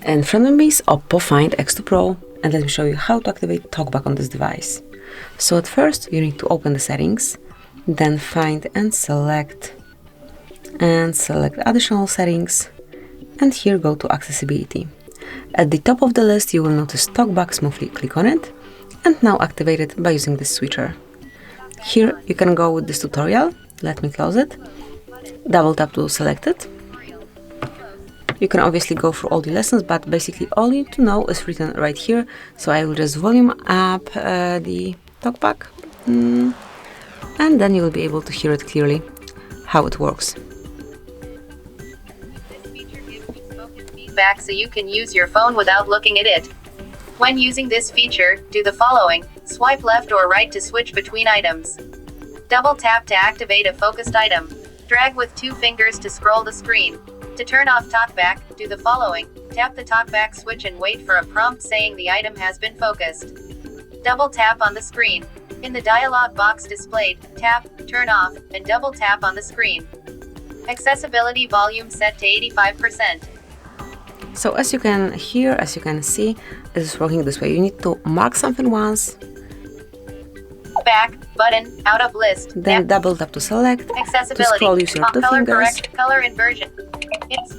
In front of me is OPPO Find X2 Pro, and let me show you how to activate Talkback on this device. So at first you need to open the settings, then find and select additional settings, and here go to accessibility. At the top of the list you will notice Talkback. Smoothly click on it and now activate it by using this switcher. Here you can go with this tutorial. Let me close it. Double tap to select it. You can obviously go through all the lessons, but basically all you need to know is written right here. So I will just volume up the Talkback, and then you will be able to hear it clearly, how it works. This feature gives you spoken feedback so you can use your phone without looking at it. When using this feature, do the following: swipe left or right to switch between items. Double tap to activate a focused item. Drag with 2 fingers to scroll the screen. To turn off Talkback, do the following: tap the Talkback switch and wait for a prompt saying the item has been focused. Double tap on the screen. In the dialog box displayed, tap, turn off, and double tap on the screen. Accessibility volume set to 85%. So as you can hear, as you can see, it is working this way. You need to mark something once, Back button, out of list. then double tap to select, Accessibility. to scroll use your 2 color fingers, correct, color inversion. It's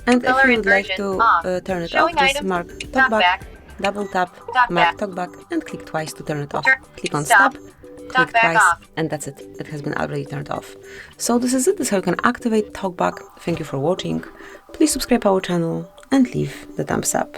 and if color you would like inversion, to off. turn it Showing off, just item, mark Talkback. Talkback, double tap, Talkback. mark Talkback, and click twice to turn it off. Click on Stop. stop, click Talkback twice, off. and that's it. It has been already turned off. So this is it. This is how you can activate Talkback. Thank you for watching. Please subscribe our channel and leave the thumbs up.